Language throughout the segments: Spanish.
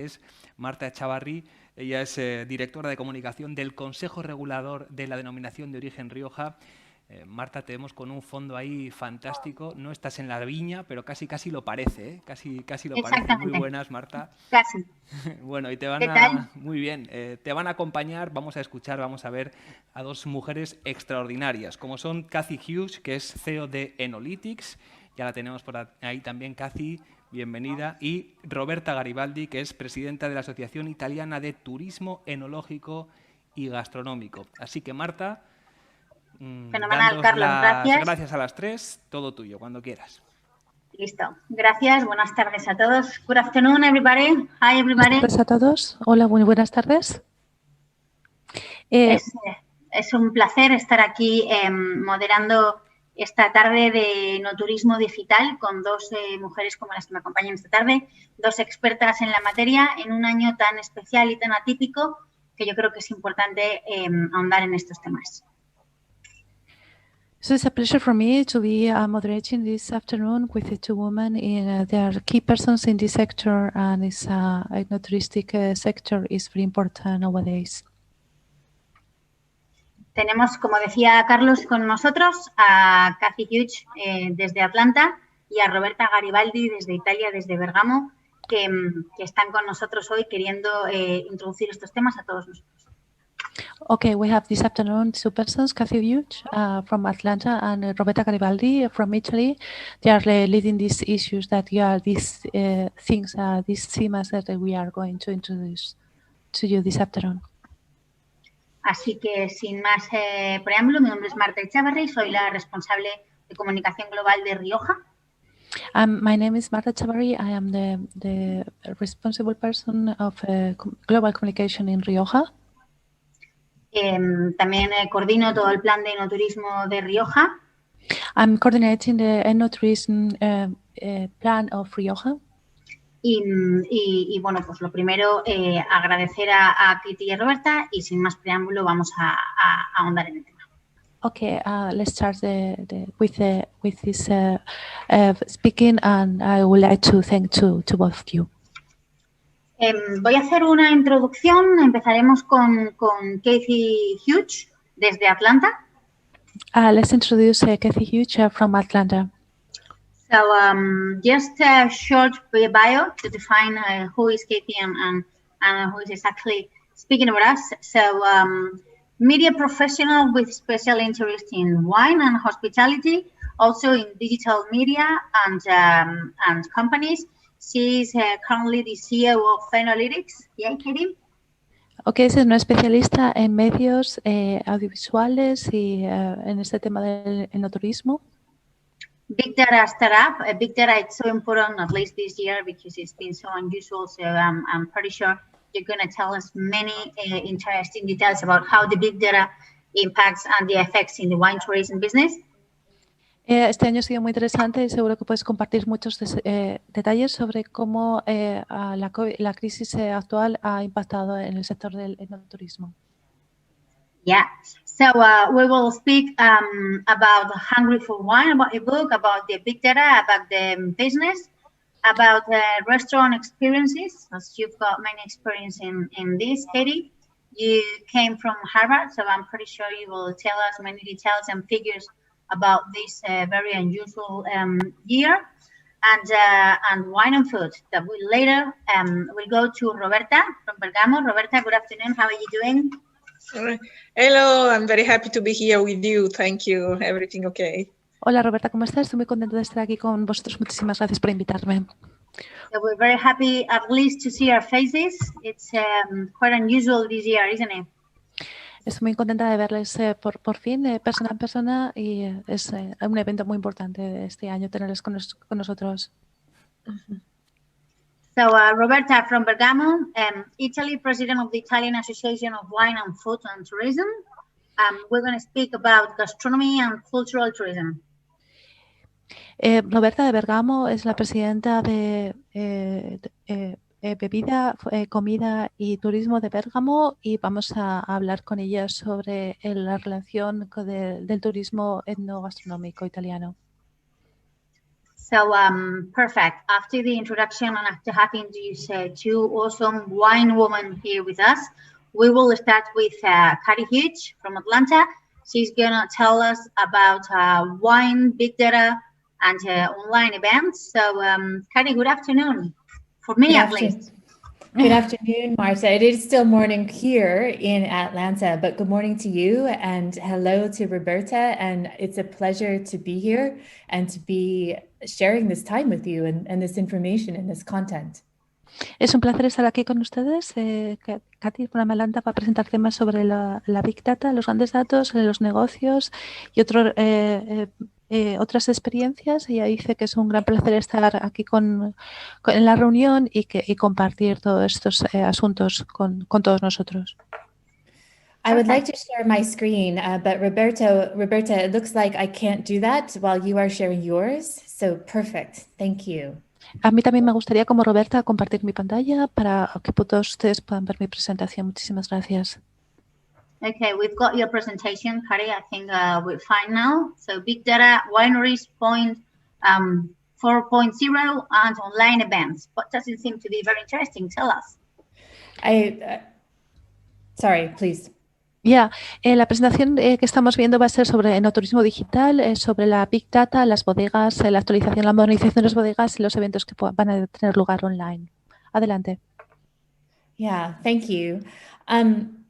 es Marta Echavarri. Ella es directora de comunicación del Consejo Regulador de la Denominación de Origen Rioja. Marta, te vemos con un fondo ahí fantástico. No estás en la viña, pero casi lo parece, ¿eh? Casi lo parece. Muy Exactamente. buenas, Marta. Casi. Bueno, y te ¿Qué van tal? a... Muy bien. Te van a acompañar, vamos a escuchar, vamos a ver a dos mujeres extraordinarias, como son Cathy Hughes, que es CEO de Enolytics. Ya la tenemos por ahí también, Cathy. Bienvenida. Y Roberta Garibaldi, que es presidenta de la Asociación Italiana de Turismo Enológico y Gastronómico. Así que, Marta, Fenomenal, dándos Carlos. las Gracias. gracias a las tres, todo tuyo, cuando quieras. Listo. Gracias. Buenas tardes a todos. Good afternoon, everybody. Hi, everybody. Buenas tardes a todos. Hola, muy buenas tardes. Es un placer estar aquí moderando esta tarde de enoturismo digital con dos mujeres como las que me acompañan esta tarde, dos expertas en la materia en un año tan especial y tan atípico que yo creo que es importante ahondar en estos temas. So it's a pleasure for me to be moderating this afternoon with the two women. They are key persons in this sector, and this ecotouristic sector is very important nowadays. Tenemos, como decía Carlos, con nosotros a Cathy Hughes desde Atlanta y a Roberta Garibaldi desde Italia, desde Bergamo, que están con nosotros hoy queriendo introducir estos temas a todos nosotros. Okay, we have this afternoon two persons, Cathy Hughes from Atlanta and Roberta Garibaldi from Italy. They are leading these issues these things, these themes that we are going to introduce to you this afternoon. Así que, sin más preámbulo, mi nombre es Marta Echavarri, soy la responsable de comunicación global de Rioja. My name is Marta Echavarri. I am the responsible person of global communication in Rioja. También coordino todo el plan de enoturismo de Rioja. I'm coordinating the ennotourism plan of Rioja. Y bueno, pues lo primero, agradecer a Kitty y a Roberta y sin más preámbulo vamos a ahondar en el tema. Okay, let's start with this speaking, and I would like to thank to both of you. Voy a hacer una introducción. Empezaremos con Cathy Hughes desde Atlanta. Let's introduce Cathy Hughes from Atlanta. So just a short bio to define who is Cathy and who is exactly speaking about us. So media professional with special interest in wine and hospitality, also in digital media and companies. She's currently the CEO of Enolytics. Yeah, Katie? Okay, es una especialista en medios audiovisuales y en este tema del enoturismo. Big data startup. Big data is so important, at least this year, because it's been so unusual. So I'm pretty sure you're going to tell us many interesting details about how the big data impacts and the effects in the wine tourism business. Este año ha sido muy interesante y seguro que puedes compartir muchos detalles sobre cómo la crisis actual ha impactado en el sector del enoturismo. Yeah, so we will speak about Hungry for Wine, about a book, about the big data, about the business, about restaurant experiences, as you've got many experience in this, Katie. You came from Harvard, so I'm pretty sure you will tell us many details and figures about this very unusual year, and wine and food. That will later we'll go to Roberta from Bergamo. Roberta, good afternoon. How are you doing? Hello, I'm very happy to be here with you. Thank you. Everything okay? Hola Roberta, ¿cómo estás? Estoy muy contenta de estar aquí con vosotros. Muchísimas gracias por invitarme. So we're very happy at least to see our faces. It's quite unusual this year, isn't it? Estoy muy contenta de verles por fin, persona en persona, y es un evento muy importante este año tenerles con nosotros. So Roberta from Bergamo, Italy, president of the Italian Association of Wine and Food and Tourism. We're going to speak about gastronomy and cultural tourism. Roberta de Bergamo es la presidenta de bebida, comida y turismo de Bérgamo, y vamos a hablar con ella sobre la relación del turismo etnogastronómico italiano. So perfect. After the introduction and after having these two awesome wine women here with us, we will start with Kari Hughes from Atlanta. She's gonna tell us about wine, big data, and online events. So Kari, good afternoon. For me, at least. Good afternoon, Marta. It is still morning here in Atlanta, but good morning to you and hello to Roberta. And it's a pleasure to be here and to be sharing this time with you and this information and this content. Es un placer estar aquí con ustedes. Katy from Atlanta va a presentar temas sobre la Big Data, los grandes datos, los negocios y otras experiencias. Ella dice que es un gran placer estar aquí en la reunión y compartir todos estos asuntos con todos nosotros. I would like to share my screen, but Roberta, it looks like I can't do that while you are sharing yours. So perfect. Thank you. A mí también me gustaría, como Roberta, compartir mi pantalla para que todos ustedes puedan ver mi presentación. Muchísimas gracias. Okay, we've got your presentation, Kari. I think we're fine now. So big data, wineries, 4.0, and online events. What does it seem to be very interesting? Tell us. Sorry, please. La presentación que estamos viendo va a ser sobre enoturismo digital, sobre la Big Data, las bodegas, la actualización, la modernización de las bodegas y los eventos que van a tener lugar online. Adelante. Yeah, thank you.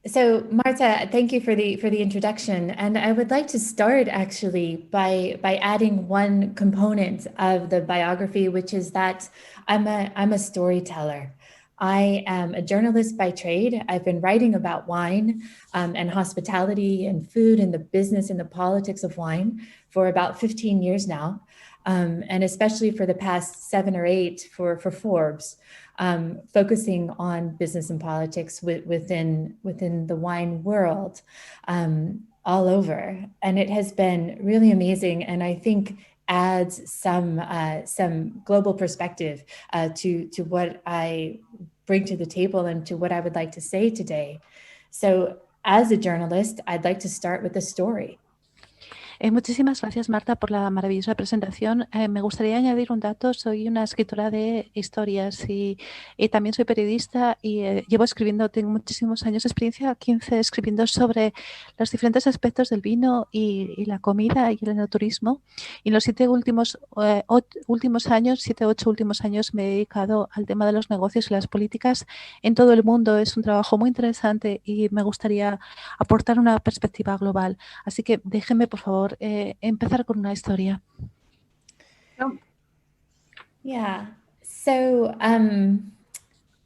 So Marta, thank you for the introduction. And I would like to start actually by adding one component of the biography, which is that I'm a storyteller. I am a journalist by trade. I've been writing about wine and hospitality and food and the business and the politics of wine for about 15 years now, and especially for the past 7 or 8 for Forbes, focusing on business and politics within the wine world all over. And it has been really amazing, and I think adds some global perspective to what I bring to the table and to what I would like to say today. So as a journalist, I'd like to start with a story. Muchísimas gracias, Marta, por la maravillosa presentación. Me gustaría añadir un dato. Soy una escritora de historias y también soy periodista y llevo escribiendo, tengo muchísimos años de experiencia, 15 escribiendo sobre los diferentes aspectos del vino y la comida y el enoturismo. Y en los 7 últimos años me he dedicado al tema de los negocios y las políticas en todo el mundo. Es un trabajo muy interesante y me gustaría aportar una perspectiva global. Así que déjenme, por favor, empezar con una historia. Yeah. So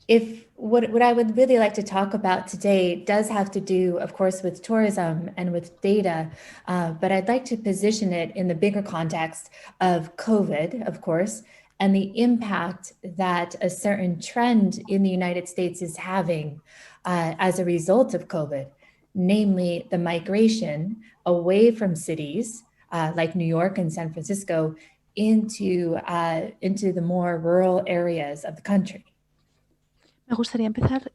if what I would really like to talk about today does have to do, of course, with tourism and with data, but I'd like to position it in the bigger context of COVID, of course, and the impact that a certain trend in the United States is having as a result of COVID, namely the migration away from cities like New York and San Francisco into the more rural areas of the country. Me gustaría empezar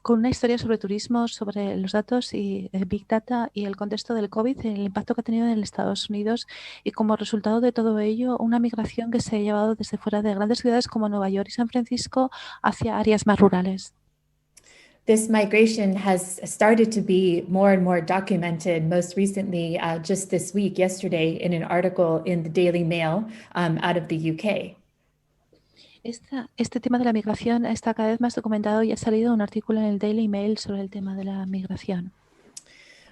con una historia sobre turismo, sobre los datos y Big Data y el contexto del COVID, el impacto que ha tenido en Estados Unidos y como resultado de todo ello, una migración que se ha llevado desde fuera de grandes ciudades como Nueva York y San Francisco hacia áreas más rurales. This migration has started to be more and more documented, most recently just this week, yesterday, in an article in the Daily Mail out of the UK. Este tema de la migración está cada vez más documentado y ha salido un artículo en el Daily Mail sobre el tema de la migración.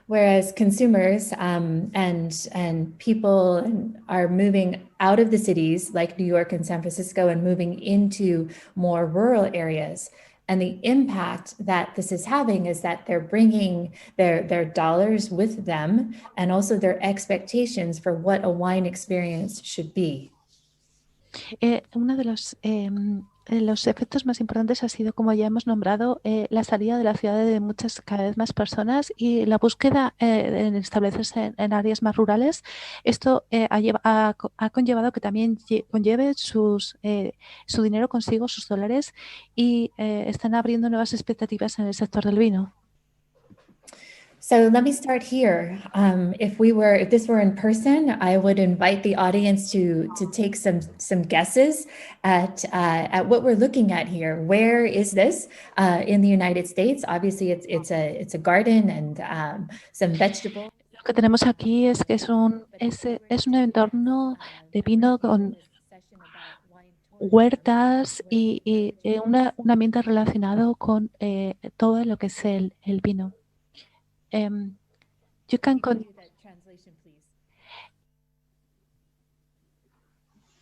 Whereas consumers and people are moving out of the cities like New York and San Francisco and moving into more rural areas. And the impact that this is having is that they're bringing their dollars with them and also their expectations for what a wine experience should be. Uno de los efectos más importantes ha sido, como ya hemos nombrado, la salida de la ciudad de cada vez más personas y la búsqueda en establecerse en áreas más rurales. Esto ha conllevado que también conlleve su dinero consigo, sus dólares, y están abriendo nuevas expectativas en el sector del vino. So let me start here. If this were in person, I would invite the audience to take some guesses at what we're looking at here. Where is this in the United States? Obviously, it's a garden and some vegetables. Lo que tenemos aquí es que es un entorno de pino con huertas y un ambiente relacionado con todo lo que es el vino. You can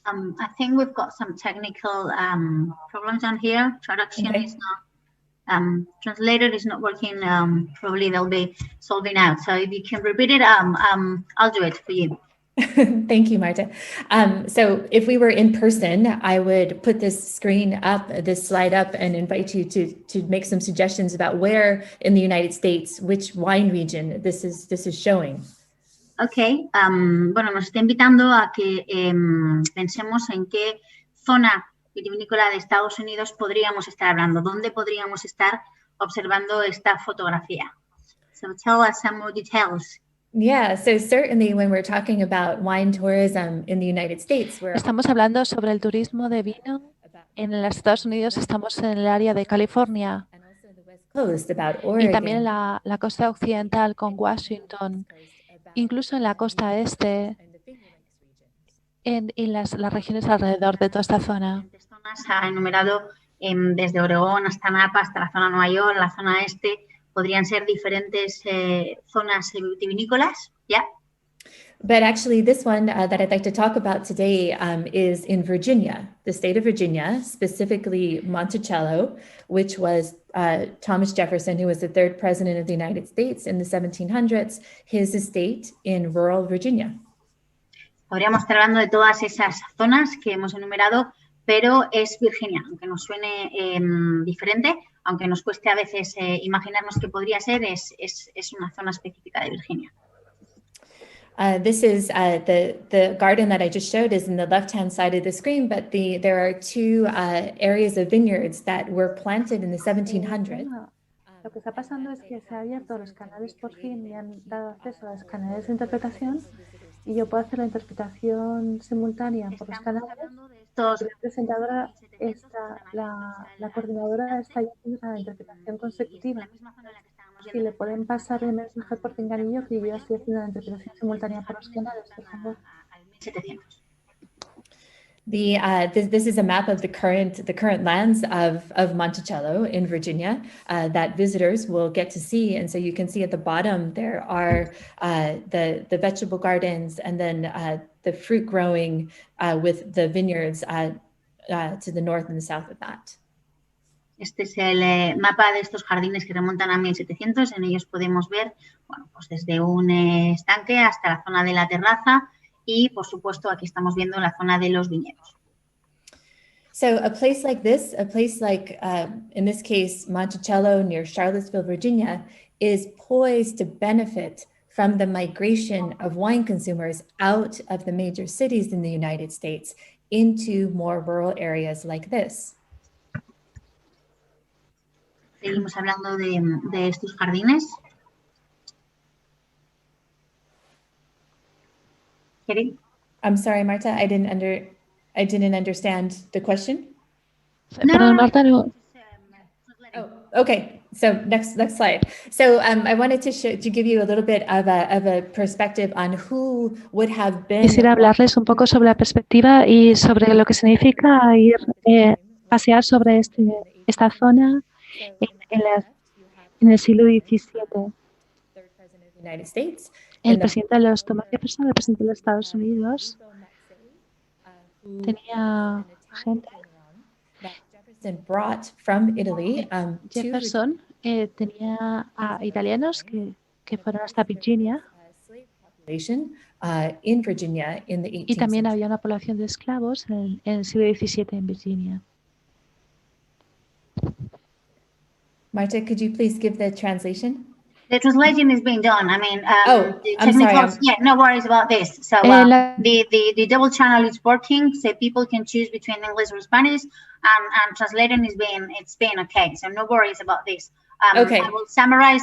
I think we've got some technical problems on here. Traduction Okay. is not, translator is not working. Probably they'll be solving out. So if you can repeat it, I'll do it for you. Thank you, Marta. So if we were in person, I would put this slide up and invite you to make some suggestions about where in the United States, which wine region this is showing. Ok, bueno, nos está invitando a que pensemos en qué zona vitivinícola de Estados Unidos podríamos estar hablando, dónde podríamos estar observando esta fotografía. So tell us some more details. Yeah, so certainly when we're talking about wine tourism in the United States, Estamos hablando sobre el turismo de vino en los Estados Unidos. Estamos en el área de California and also the West Coast, about y Oregon, también la costa occidental con Washington, incluso en la costa este, and the Finger Lakes region. en las regiones alrededor de toda esta zona. Diferentes zonas ha enumerado desde Oregón hasta Napa, hasta la zona Nueva York, la zona este. Podrían ser diferentes zonas vitivinícolas, ¿ya? But actually, this one that I'd like to talk about today is in Virginia, the state of Virginia, specifically Monticello, which was Thomas Jefferson, who was the third president of the United States in the 1700s, his estate in rural Virginia. Podríamos estar hablando de todas esas zonas que hemos enumerado, pero es Virginia, aunque nos suene diferente, aunque nos cueste a veces imaginarnos qué podría ser, es una zona específica de Virginia. This is the garden that I just showed is in the left-hand side of the screen, but there are two areas of vineyards that were planted in the 1700s. Lo que está pasando es que se han abierto los canales por fin y han dado acceso a los canales de interpretación y yo puedo hacer la interpretación simultánea por los Estamos canales. hablando de estos La presentadora está, la coordinadora está haciendo la interpretación consecutiva. la misma zona en la que estábamos Si viendo le pueden pasar el mensaje por pinganillo y yo estoy haciendo la interpretación simultánea por los canales, por favor. al 1700. This is a map of the current lands of Monticello in Virginia that visitors will get to see. And so you can see at the bottom there are the vegetable gardens and then the fruit growing with the vineyards to the north and the south of that. Este es el mapa de estos jardines que remontan a 1700. En ellos podemos ver, bueno, pues desde un estanque hasta la zona de la terraza y, por supuesto, aquí estamos viendo la zona de los viñedos. So a place like this, in this case, Monticello near Charlottesville, Virginia, is poised to benefit from the migration of wine consumers out of the major cities in the United States into more rural areas like this. Seguimos hablando de estos jardines. Keri? I'm sorry, Marta, I didn't understand the question. Perdón, Marta, no. Oh, okay. So next slide. So I wanted to give you a little bit of a perspective on who would have been. Quisiera hablarles un poco sobre la perspectiva y sobre lo que significa ir pasear sobre esta zona en el siglo XVII. United States. El presidente Thomas Jefferson, el presidente de los Estados Unidos, tenía gente. Jefferson brought from Italy. Jefferson tenía a italianos que fueron hasta Virginia. In Virginia in the 18th Y también century. había una población de esclavos en el siglo XVII en Virginia. Marta, could you please give the translation? The translation is being done. I mean, the I'm sorry, technicals, yeah, no worries about this. So the double channel is working, so people can choose between English or Spanish, and translating it's being okay. So no worries about this. Okay. I will summarize.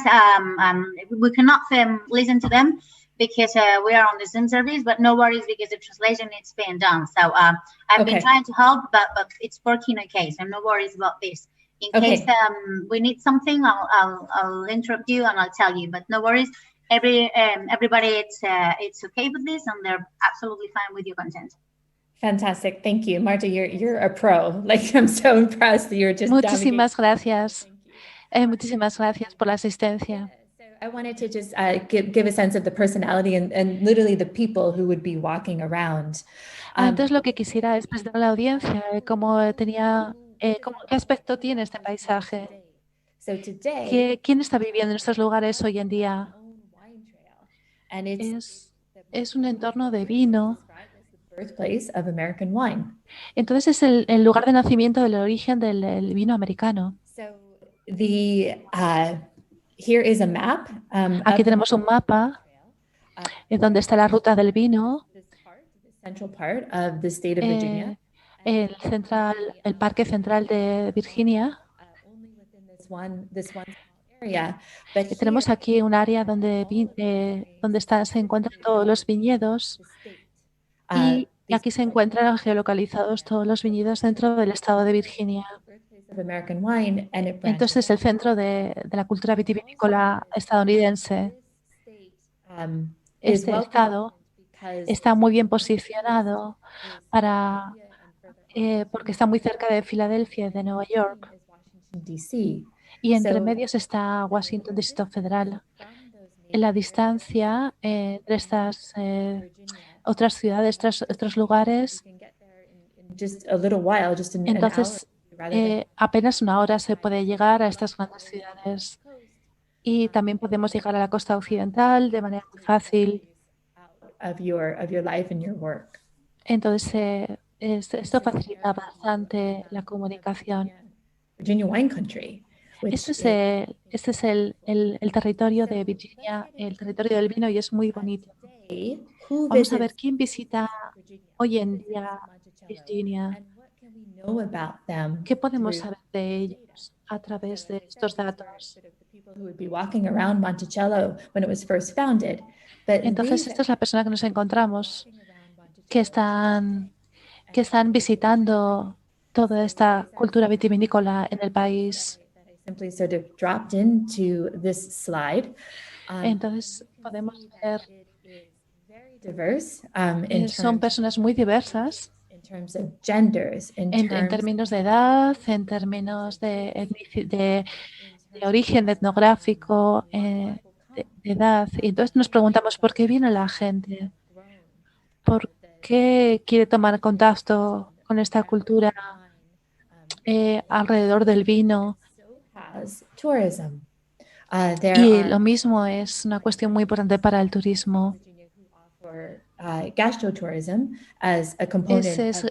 We cannot listen to them because we are on the Zoom service, but no worries because the translation is being done. So I've been Okay. trying to help, but it's working okay. So no worries about this. In Okay. case we need something, I'll interrupt you and I'll tell you. But no worries. Everybody, it's okay with this, and they're absolutely fine with your content. Fantastic. Thank you. Marta, you're a pro. Like, I'm so impressed that you're just Muchísimas navigating. gracias. Muchísimas gracias por la asistencia. So I wanted to just give a sense of the personality and literally the people who would be walking around. Entonces lo que quisiera es presentar a la audiencia qué aspecto tiene este paisaje. So today, ¿Quién está viviendo en estos lugares hoy en día? and Es un entorno de vino. the birthplace of American wine. Entonces es el lugar de nacimiento del origen del vino americano. So here is a map. Aquí tenemos un mapa donde está la ruta del vino, The central part of the state of Virginia. el parque central de Virginia. Only within this one area. But Y tenemos aquí un área donde se encuentran todos los viñedos y aquí se encuentran geolocalizados todos los viñedos dentro del estado de Virginia. of American wine, and it branches Entonces es el centro de la cultura vitivinícola estadounidense. is Este well estado because está muy bien posicionado porque está muy cerca de Filadelfia y de Nueva York. Washington, D.C. Y entre medios está Washington, Distrito Federal. En la distancia entre estas otras ciudades, otros lugares, Just a little while, just an entonces hour, rather than apenas una hora se puede llegar a estas grandes ciudades. Y también podemos llegar a la costa occidental de manera muy fácil. of your life and your work. Entonces, esto facilita bastante la comunicación. Virginia wine country. Which Este es el territorio de Virginia, el territorio del vino, y es muy bonito. today, who Vamos a ver visits quién visita Virginia hoy en día Monticello, Virginia. and what can we know about them ¿Qué podemos through saber de ellos a través de estos datos? sort of the people who would be walking around Monticello when it was first founded? But Entonces, these esta es la persona que nos encontramos, walking around Monticello que están visitando toda esta cultura vitivinícola en el país. that I simply sort of dropped into this slide. Entonces, podemos ver, It is very diverse in son personas muy diversas terms of genders, in en terms términos de edad, en términos de origen etnográfico, de edad. Y entonces nos preguntamos por qué viene la gente, por qué quiere tomar contacto con esta cultura alrededor del vino. has tourism. There Y are lo mismo es una cuestión muy importante para el turismo. Virginia who offer gastrotourism as a component Ese es of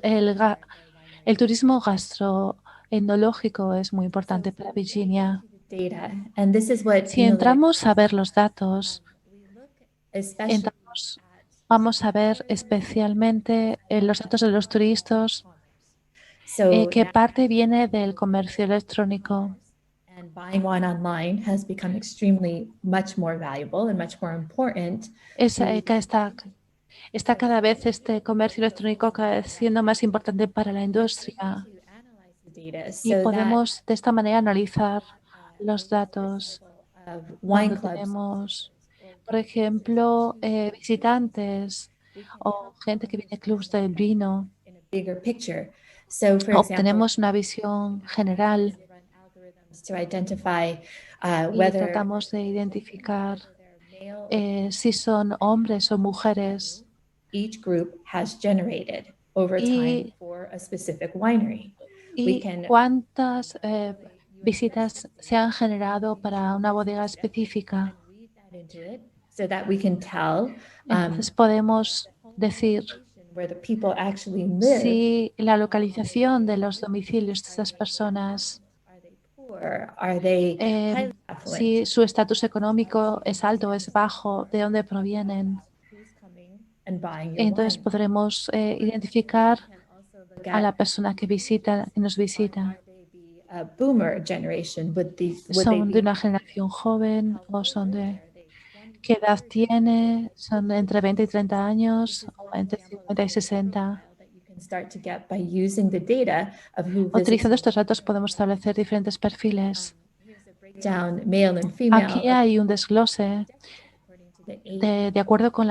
el turismo gastroenológico es muy importante para Virginia. data. And this is what Si entramos a ver los datos, we look especially vamos a ver especialmente los datos de los turistas, so que parte viene del comercio electrónico. and buying wine online has become extremely much more valuable and much more important. Que está cada vez este comercio electrónico cada vez siendo más importante para la industria. To analyze the data Y so that podemos de esta manera analizar los datos. of wine Cuando clubs tenemos, por ejemplo, visitantes o gente que viene a clubs del vino, in a bigger picture. So for example, obtenemos una visión general we run algorithms to identify y whether tratamos de identificar they're male. si son hombres o mujeres Each group has generated over time y, for a specific winery. We y can cuántas visitas se han generado para una bodega específica. read that into it so that we can tell Entonces podemos decir where the people actually live. si la localización de los domicilios de estas personas, Are they poor? Are they highly affluent? si su estatus económico es alto o es bajo, de dónde provienen. Who's coming and buying your Entonces wine? podremos identificar Can also look a la at persona que nos visita. are they be boomer generation? Would they ¿Son be de una generación joven o son de qué edad tiene? ¿Son entre 20 y 30 años o entre 50 y 60? that you can start to get by using the data of who visits Utilizando estos datos podemos establecer diferentes perfiles. breakdown, male and female, Aquí hay un desglose according to the age de acuerdo con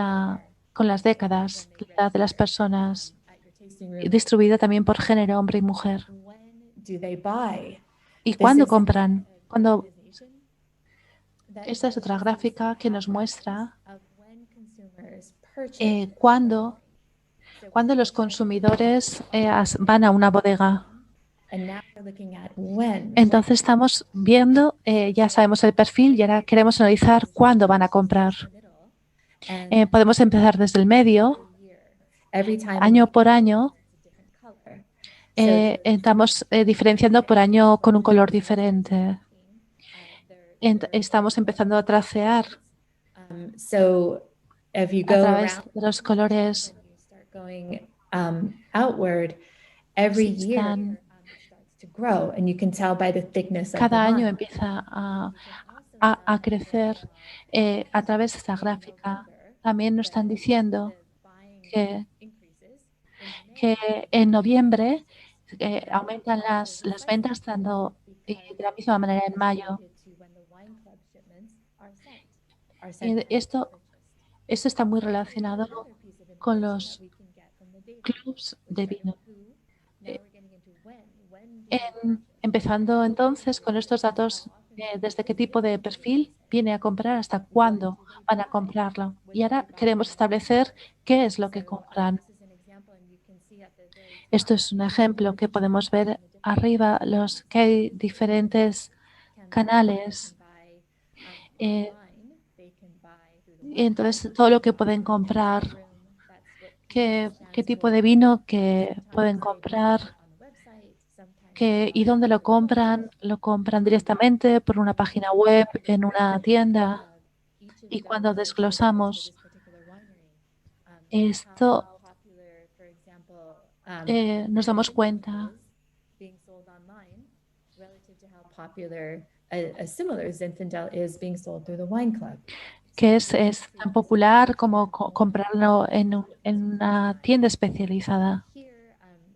las décadas, la edad de las personas, at your tasting y room. distribuida también por género, hombre y mujer. When do they buy? ¿Y This cuándo is compran? Cuando That esta es otra gráfica que nos muestra of when consumers purchase. cuándo los consumidores van a una bodega. And now we're looking at when. Entonces estamos viendo, ya sabemos el perfil y ahora queremos analizar cuándo van a comprar. And Podemos empezar desde el medio, every time año por año. it's a different color. Estamos diferenciando por año con un color diferente. Estamos empezando a tracear So if you a go través around de los colores. and you start going outward, every Sí, year están- it starts to grow, and you can tell by the thickness of the Cada año line. empieza a crecer a través de esta gráfica. También nos están diciendo que, en noviembre aumentan las ventas dando de la misma manera en mayo. Y esto está muy relacionado con los clubs de vino. Empezando entonces con estos datos, desde qué tipo de perfil viene a comprar hasta cuándo van a comprarlo. Y ahora queremos establecer qué es lo que compran. Esto es un ejemplo que podemos ver arriba, los que hay diferentes canales. Y entonces todo lo que pueden comprar, qué tipo de vino que pueden comprar, y dónde lo compran directamente por una página web, en una tienda. Y cuando desglosamos esto, nos damos cuenta being sold online relative to how popular a similar Zinfandel is being sold through the wine club. que es tan popular como comprarlo en una tienda especializada. Here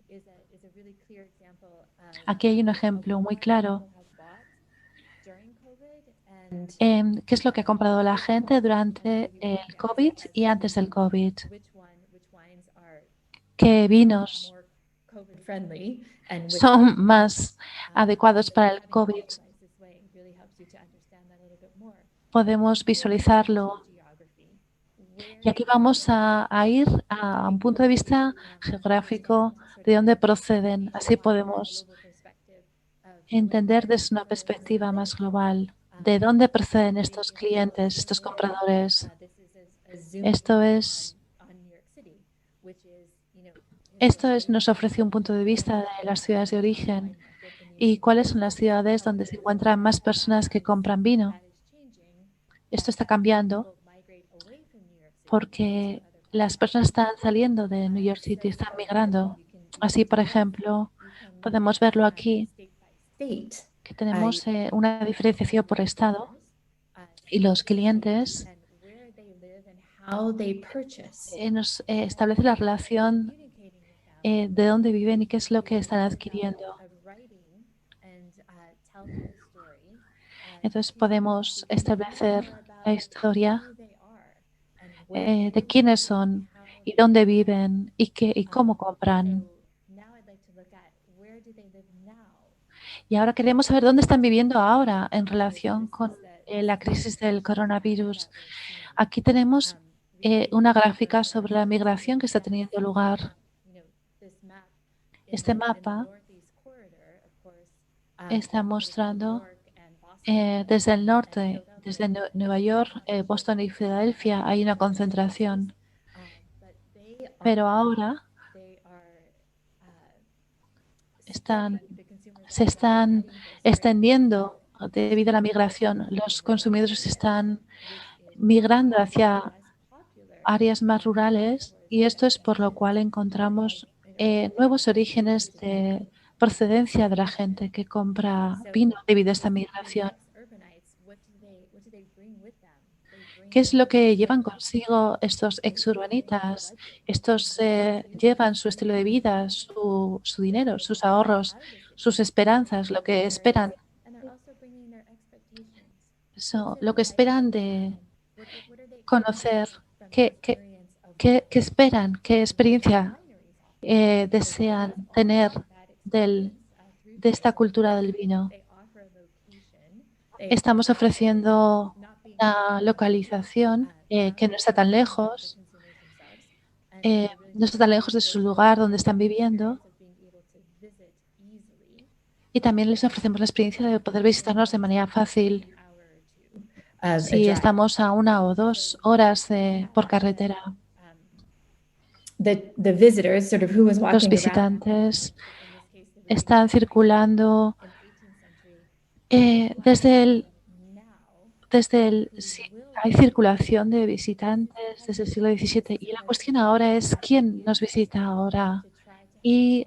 is a really clear example of Aquí hay un ejemplo muy claro. people have bought during COVID and ¿Qué es lo que ha comprado la gente durante el COVID y antes del COVID? which wines are ¿Qué vinos more COVID friendly and which son más adecuados para el COVID? this way really helps you to understand that a little bit more. Podemos visualizarlo. Geography. Y aquí vamos a ir a un punto de vista geográfico de dónde proceden. Así podemos entender desde una perspectiva más global de dónde proceden estos clientes, estos compradores. Esto nos ofrece un punto de vista de las ciudades de origen y cuáles son las ciudades donde se encuentran más personas que compran vino. Esto está cambiando porque las personas están saliendo de New York City, están migrando. Así, por ejemplo, podemos verlo aquí, que tenemos una diferenciación por estado y los clientes nos establece la relación de dónde viven y qué es lo que están adquiriendo. Entonces podemos establecer la historia de quiénes son y dónde viven y cómo compran. Y ahora queremos saber dónde están viviendo ahora en relación con la crisis del coronavirus. Aquí tenemos una gráfica sobre la migración que está teniendo lugar. Este mapa está mostrando desde el norte, desde Nueva York, Boston y Filadelfia, hay una concentración. Pero ahora se están extendiendo debido a la migración. Los consumidores están migrando hacia áreas más rurales y esto es por lo cual encontramos nuevos orígenes de procedencia de la gente que compra vino debido a esta migración. ¿Qué es lo que llevan consigo estos exurbanitas? Estos llevan su estilo de vida, su dinero, sus ahorros, sus esperanzas, lo que esperan. Lo que esperan de conocer, qué esperan, qué experiencia desean tener de esta cultura del vino. Estamos ofreciendo una localización que no está tan lejos, de su lugar donde están viviendo, y también les ofrecemos la experiencia de poder visitarnos de manera fácil si estamos a 1 o 2 horas por carretera. Los visitantes están circulando hay circulación de visitantes desde el siglo XVII, y la cuestión ahora es quién nos visita ahora. Y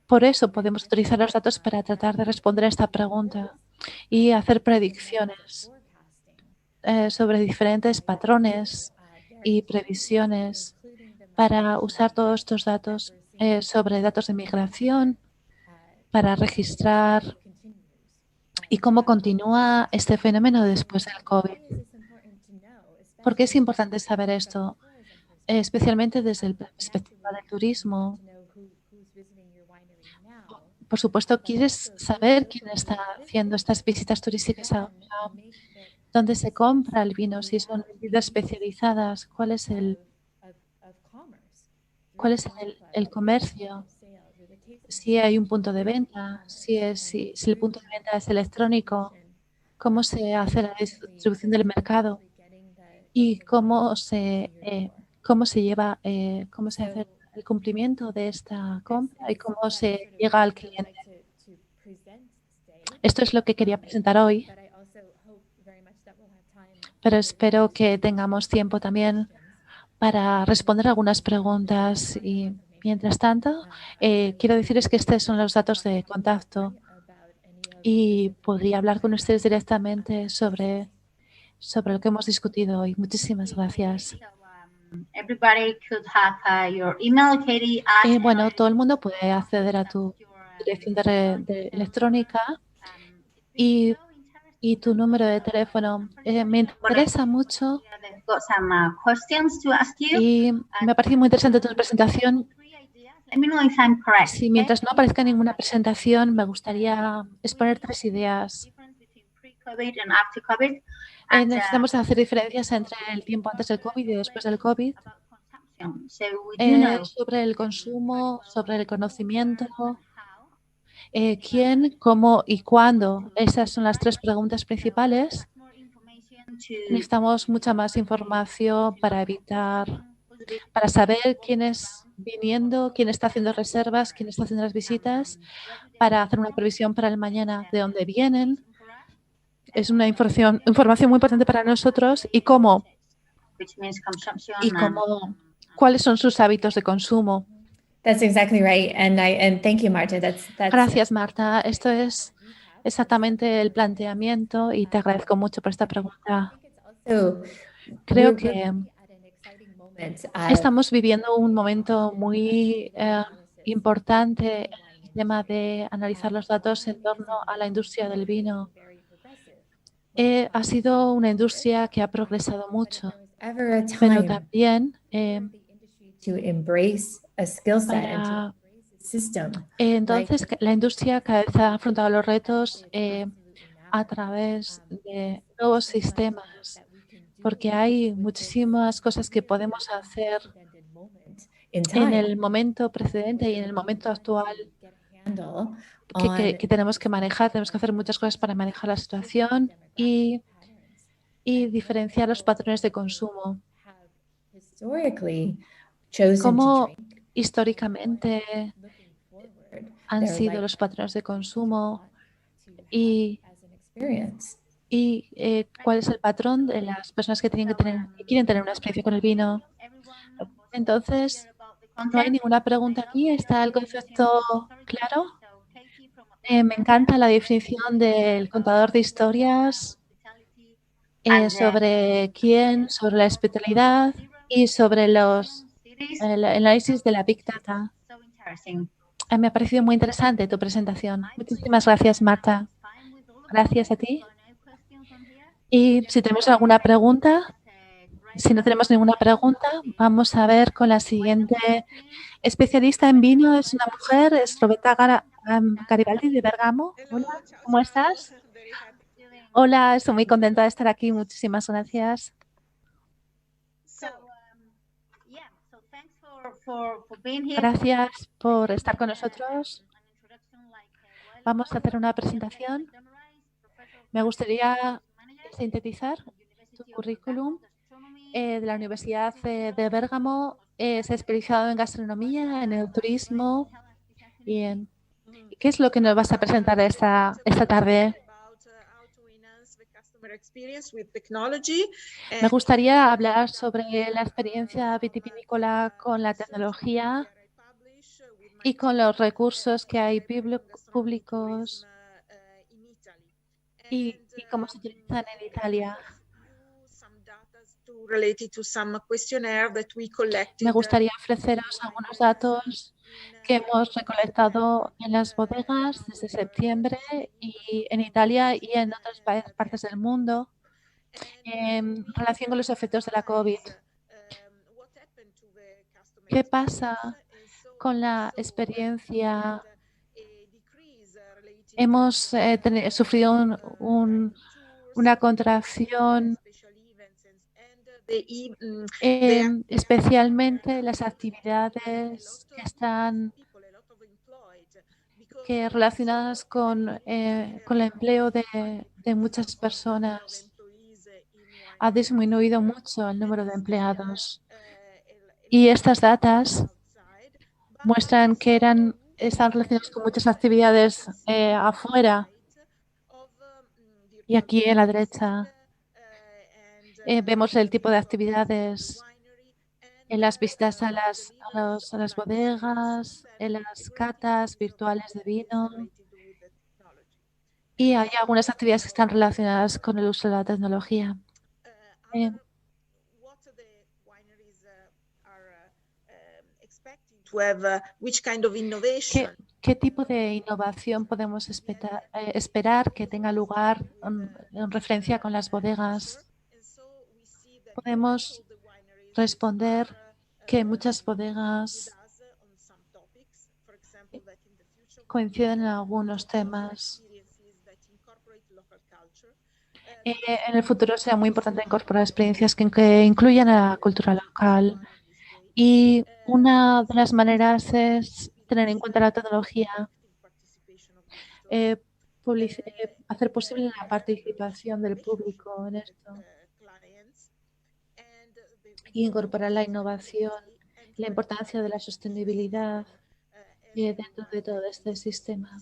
por eso podemos utilizar los datos para tratar de responder a esta pregunta y hacer predicciones sobre diferentes patrones y previsiones para usar todos estos datos sobre datos de migración para registrar y cómo continúa este fenómeno después del COVID. ¿Por qué es importante saber esto? Especialmente desde la perspectiva del turismo. Por supuesto, quieres saber quién está haciendo estas visitas turísticas ahora, dónde se compra el vino, si son vendidas especializadas, cuál es el comercio, si hay un punto de venta, si el punto de venta es electrónico, cómo se hace la distribución del mercado y cómo se hace el cumplimiento de esta compra y cómo se llega al cliente. Esto es lo que quería presentar hoy, pero espero que tengamos tiempo también para responder algunas preguntas. Y mientras tanto, quiero decirles que estos son los datos de contacto y podría hablar con ustedes directamente sobre lo que hemos discutido hoy. Muchísimas gracias. Bueno, todo el mundo puede acceder a tu dirección electrónica y tu número de teléfono. Me interesa mucho y me parece muy interesante tu presentación. Si mientras no aparezca ninguna presentación, me gustaría exponer 3 ideas. Necesitamos hacer diferencias entre el tiempo antes del COVID y después del COVID, sobre el consumo, sobre el conocimiento, quién, cómo y cuándo. Esas son las 3 preguntas principales. Necesitamos mucha más información para saber quién es viniendo, quién está haciendo reservas, quién está haciendo las visitas, para hacer una previsión para el mañana de dónde vienen. Es una información muy importante para nosotros y cuáles son sus hábitos de consumo. That's exactly right. And thank you, Marta. Gracias, Marta. Esto es exactamente el planteamiento y te agradezco mucho por esta pregunta. Creo que estamos viviendo un momento muy importante en el tema de analizar los datos en torno a la industria del vino. Ha sido una industria que ha progresado mucho, pero también entonces la industria cada vez ha afrontado los retos a través de nuevos sistemas, porque hay muchísimas cosas que podemos hacer en el momento precedente y en el momento actual que tenemos que manejar. Tenemos que hacer muchas cosas para manejar la situación y diferenciar los patrones de consumo. ¿Cómo históricamente han sido los patrones de consumo y cuál es el patrón de las personas que quieren tener una experiencia con el vino? Entonces, no hay ninguna pregunta aquí. ¿Está el concepto claro? Me encanta la definición del contador de historias sobre quién, sobre la espiritualidad y sobre el análisis de la Big Data. Me ha parecido muy interesante tu presentación. Muchísimas gracias, Marta. Gracias a ti. Y si tenemos alguna pregunta, si no tenemos ninguna pregunta, vamos a ver con la siguiente especialista en vino. Es una mujer, es Roberta Garibaldi de Bergamo. Hola, ¿cómo estás? Hola, estoy muy contenta de estar aquí. Muchísimas gracias. Gracias por estar con nosotros. Vamos a hacer una presentación. Me gustaría sintetizar tu currículum de la Universidad de Bérgamo. Se ha especializado en gastronomía, en el turismo y en... ¿Qué es lo que nos vas a presentar esta tarde? Me gustaría hablar sobre la experiencia vitivinícola con la tecnología y con los recursos que hay públicos y cómo se utilizan en Italia. Me gustaría ofreceros algunos datos que hemos recolectado en las bodegas desde septiembre y en Italia y en otras partes del mundo en relación con los efectos de la COVID. ¿Qué pasa con la experiencia? Hemos sufrido una contracción, especialmente las actividades que están relacionadas con el empleo de muchas personas. Ha disminuido mucho el número de empleados. Y estas datas muestran que están relacionadas con muchas actividades afuera. Y aquí en la derecha vemos el tipo de actividades en las visitas a las bodegas, en las catas virtuales de vino. Y hay algunas actividades que están relacionadas con el uso de la tecnología. ¿Qué tipo de innovación podemos esperar que tenga lugar en referencia con las bodegas? Podemos responder que muchas bodegas coinciden en algunos temas. En el futuro será muy importante incorporar experiencias que incluyan a la cultura local. Y una de las maneras es tener en cuenta la tecnología, hacer posible la participación del público en esto y incorporar la innovación, la importancia de la sostenibilidad dentro de todo este sistema.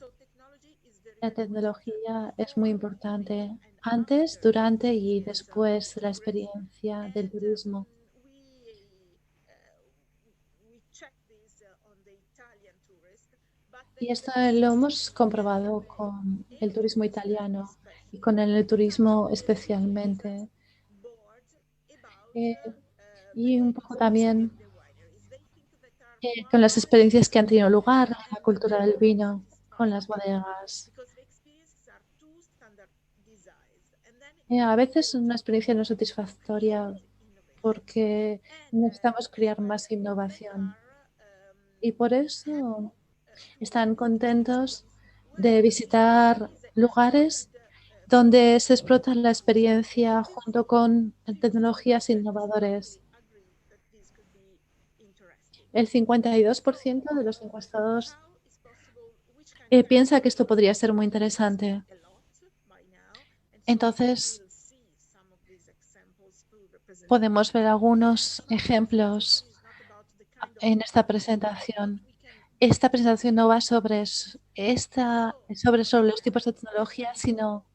La tecnología es muy importante antes, durante y después de la experiencia del turismo. Y esto lo hemos comprobado con el turismo italiano y con el turismo especialmente. Y un poco también con las experiencias que han tenido lugar en la cultura del vino, con las bodegas. A veces una experiencia no satisfactoria porque necesitamos crear más innovación. Y por eso están contentos de visitar lugares donde se explota la experiencia junto con tecnologías innovadoras. El 52% de los encuestados piensa que esto podría ser muy interesante. Entonces, podemos ver algunos ejemplos en esta presentación. Esta presentación no va sobre los tipos de tecnología, sino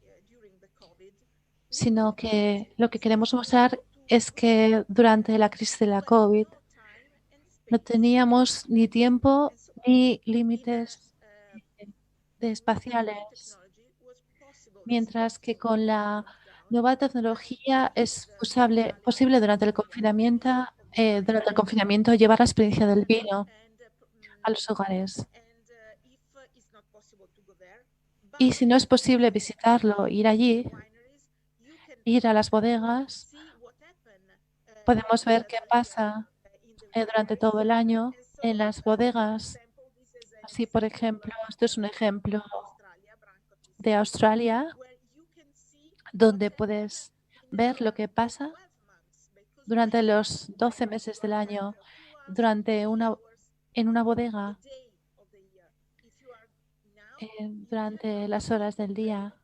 que lo que queremos mostrar es que durante la crisis de la COVID no teníamos ni tiempo ni límites espaciales, mientras que con la nueva tecnología es posible durante el confinamiento llevar la experiencia del vino a los hogares. Y si no es posible visitarlo, ir allí, ir a las bodegas, podemos ver qué pasa durante todo el año en las bodegas. Así, por ejemplo, esto es un ejemplo de Australia, donde puedes ver lo que pasa durante los 12 meses del año, en una bodega, durante las horas del día.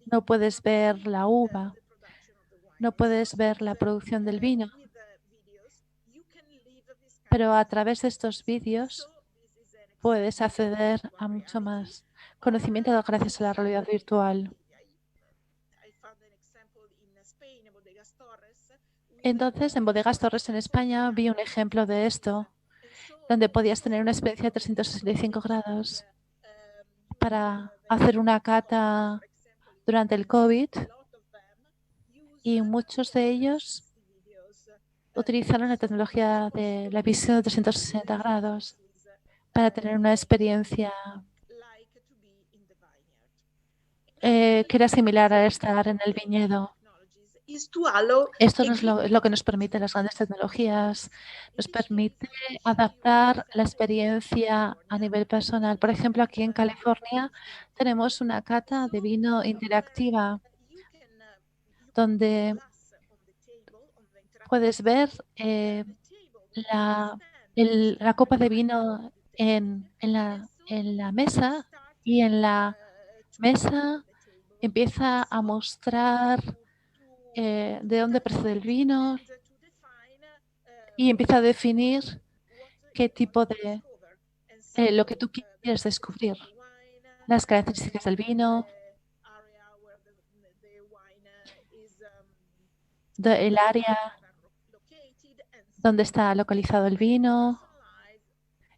No puedes ver la uva, no puedes ver la producción del vino, pero a través de estos vídeos puedes acceder a mucho más conocimiento gracias a la realidad virtual. Entonces, en Bodegas Torres en España vi un ejemplo de esto, donde podías tener una experiencia de 365 grados para hacer una cata durante el COVID, y muchos de ellos utilizaron la tecnología de la visión de 360 grados para tener una experiencia que era similar a estar en el viñedo. Esto es lo que nos permite las grandes tecnologías, nos permite adaptar la experiencia a nivel personal. Por ejemplo, aquí en California tenemos una cata de vino interactiva donde puedes ver la copa de vino en la mesa, y en la mesa empieza a mostrar de dónde procede el vino y empieza a definir qué tipo de lo que tú quieres descubrir, las características del vino, el área donde está localizado el vino.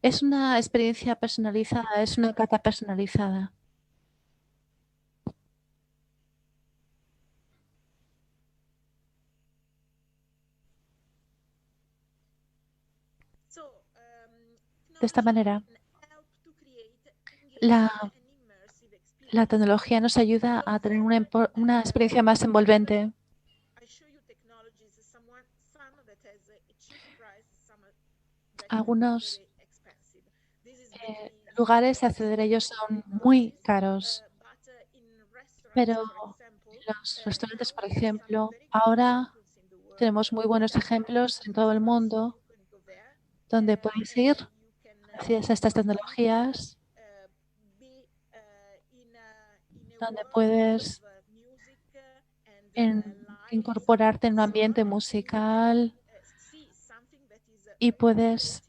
Es una experiencia personalizada, es una cata personalizada. De esta manera, la tecnología nos ayuda a tener una experiencia más envolvente. Algunos lugares, acceder a ellos son muy caros, pero los restaurantes, por ejemplo, ahora tenemos muy buenos ejemplos en todo el mundo donde puedes ir gracias a estas tecnologías, donde puedes incorporarte en un ambiente musical y puedes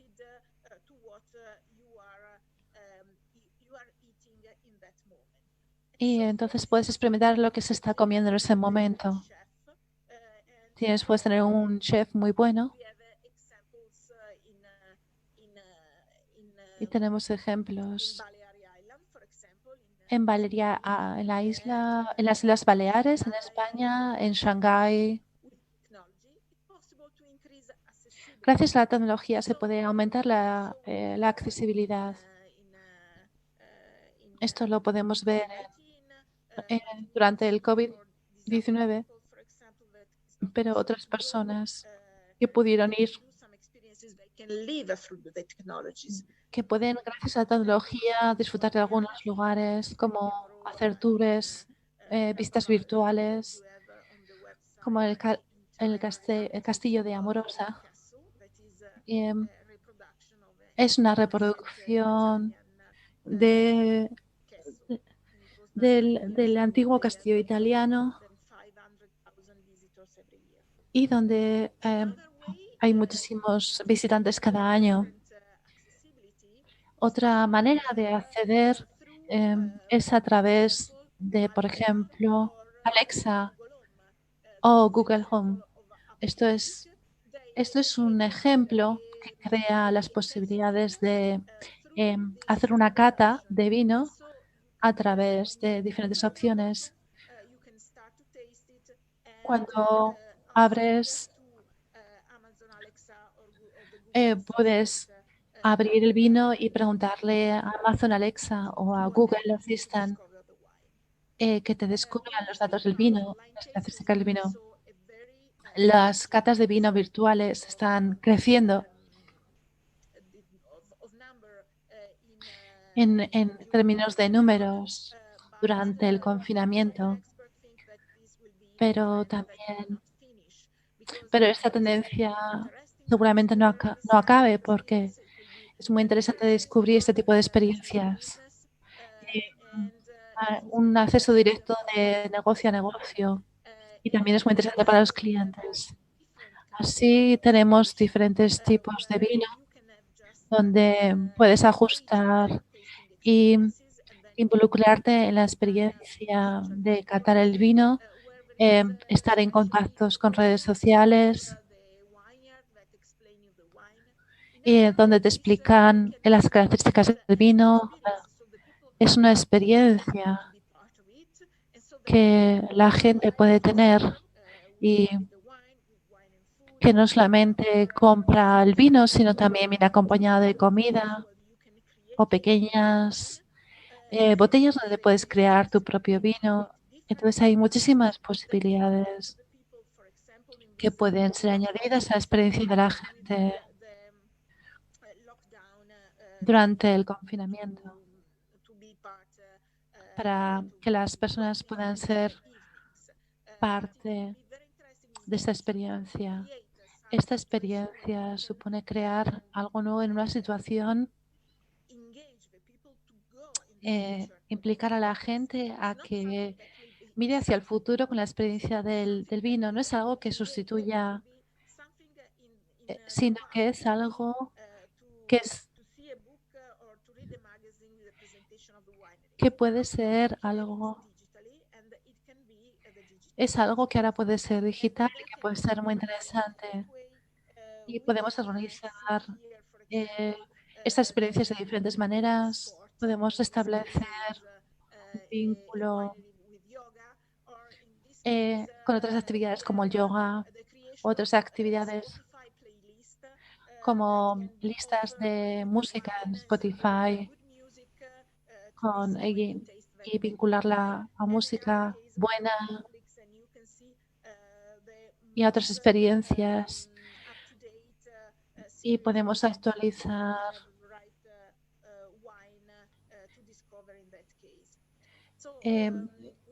entonces puedes experimentar lo que se está comiendo en ese momento. Puedes tener un chef muy bueno, y tenemos ejemplos en las Islas Baleares, en España, en Shanghái. Gracias a la tecnología se puede aumentar la accesibilidad. Esto lo podemos ver durante el COVID-19, pero otras personas que pudieron ir, que pueden, gracias a la tecnología, disfrutar de algunos lugares, como hacer tours, vistas virtuales, como el Castillo de Amorosa. Es una reproducción del antiguo castillo italiano, y donde hay muchísimos visitantes cada año. Otra manera de acceder es a través de, por ejemplo, Alexa o Google Home. Esto es un ejemplo que crea las posibilidades de hacer una cata de vino a través de diferentes opciones. Cuando abres, puedes abrir el vino y preguntarle a Amazon Alexa o a Google Assistant que te descubran los datos del vino, las características del vino. Las catas de vino virtuales están creciendo en términos de números durante el confinamiento, pero esta tendencia seguramente no acabe porque es muy interesante descubrir este tipo de experiencias. Un acceso directo de negocio a negocio y también es muy interesante para los clientes. Así tenemos diferentes tipos de vino donde puedes ajustar y involucrarte en la experiencia de catar el vino, estar en contactos con redes sociales, donde te explican las características del vino. Es una experiencia que la gente puede tener y que no solamente compra el vino, sino también viene acompañado de comida o pequeñas botellas donde puedes crear tu propio vino. Entonces hay muchísimas posibilidades que pueden ser añadidas a la experiencia de la gente durante el confinamiento para que las personas puedan ser parte de esta experiencia. Esta experiencia supone crear algo nuevo en una situación, implicar a la gente a que mire hacia el futuro con la experiencia del vino. No es algo que sustituya, sino que es algo que puede ser algo. Es algo que ahora puede ser digital y que puede ser muy interesante. Y podemos organizar estas experiencias de diferentes maneras. Podemos establecer un vínculo con otras actividades como el yoga, otras actividades como listas de música en Spotify y vincularla a música buena y a otras experiencias. Y podemos actualizar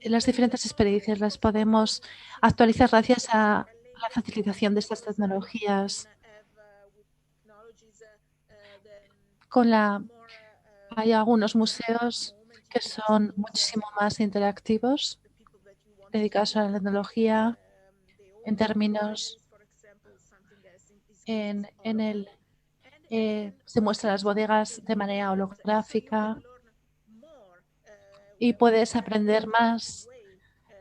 las diferentes experiencias, las podemos actualizar gracias a la facilitación de estas tecnologías. Hay algunos museos que son muchísimo más interactivos, dedicados a la tecnología, en términos se muestran las bodegas de manera holográfica y puedes aprender más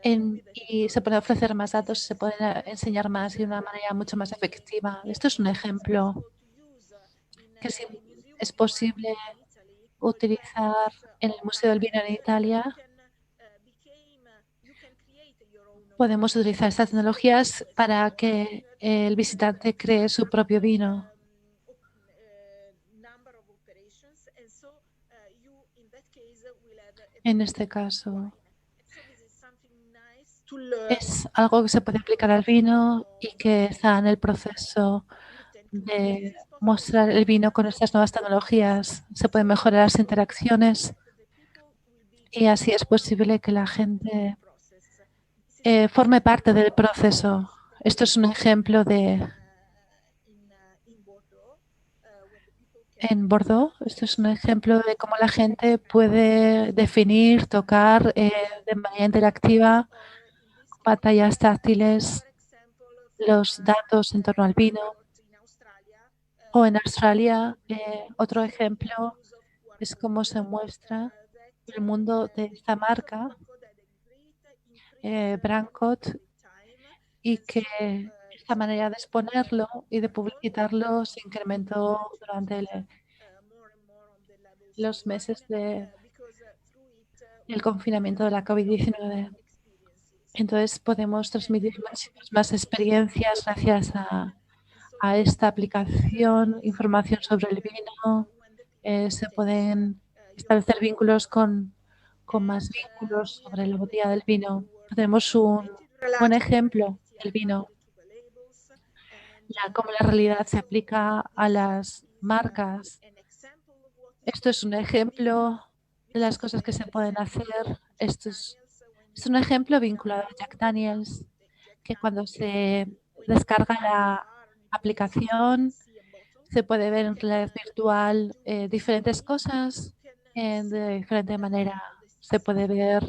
y se puede ofrecer más datos, se pueden enseñar más de una manera mucho más efectiva. Esto es un ejemplo que es posible utilizar en el Museo del Vino en Italia. Podemos utilizar estas tecnologías para que el visitante cree su propio vino. En este caso, es algo que se puede aplicar al vino y que está en el proceso de mostrar el vino con estas nuevas tecnologías. Se pueden mejorar las interacciones y así es posible que la gente forme parte del proceso. Esto es un ejemplo en Bordeaux. Esto es un ejemplo de cómo la gente puede definir, tocar de manera interactiva pantallas táctiles, los datos en torno al vino. O en Australia, otro ejemplo es cómo se muestra el mundo de esta marca, Brancott, y que esta manera de exponerlo y de publicitarlo se incrementó durante los meses el confinamiento de la COVID-19. Entonces podemos transmitir más experiencias gracias a esta aplicación, información sobre el vino. Se pueden establecer vínculos con más vínculos sobre la botella del vino. Tenemos un buen ejemplo del vino, cómo la realidad se aplica a las marcas. Esto es un ejemplo de las cosas que se pueden hacer. Esto es un ejemplo vinculado a Jack Daniels, que cuando se descarga la aplicación se puede ver en realidad virtual diferentes cosas de diferente manera. Se puede ver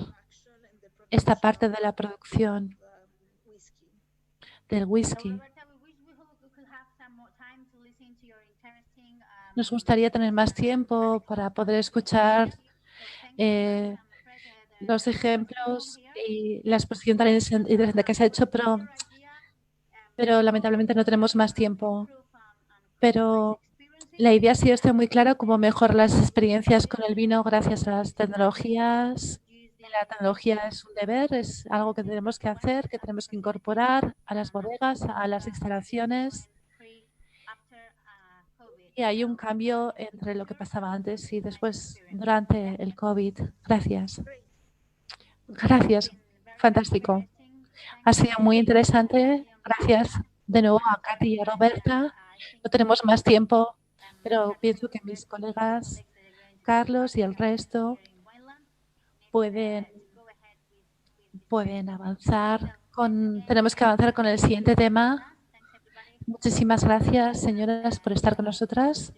esta parte de la producción del whisky. Nos gustaría tener más tiempo para poder escuchar los ejemplos y la exposición tan interesante que se ha hecho, pero lamentablemente no tenemos más tiempo. Pero la idea sí está muy clara, cómo mejorar las experiencias con el vino gracias a las tecnologías. La tecnología es un deber, es algo que tenemos que hacer, que tenemos que incorporar a las bodegas, a las instalaciones. Y hay un cambio entre lo que pasaba antes y después, durante el COVID. Gracias. Gracias. Fantástico. Ha sido muy interesante. Gracias de nuevo a Katy y a Roberta. No tenemos más tiempo, pero pienso que mis colegas, Carlos y el resto, pueden avanzar. Tenemos que avanzar con el siguiente tema. Muchísimas gracias, señoras, por estar con nosotras.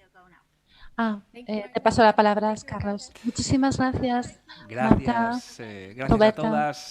Te paso la palabra, Carlos. Muchísimas gracias. Gracias, Marta, gracias Roberta. a todas.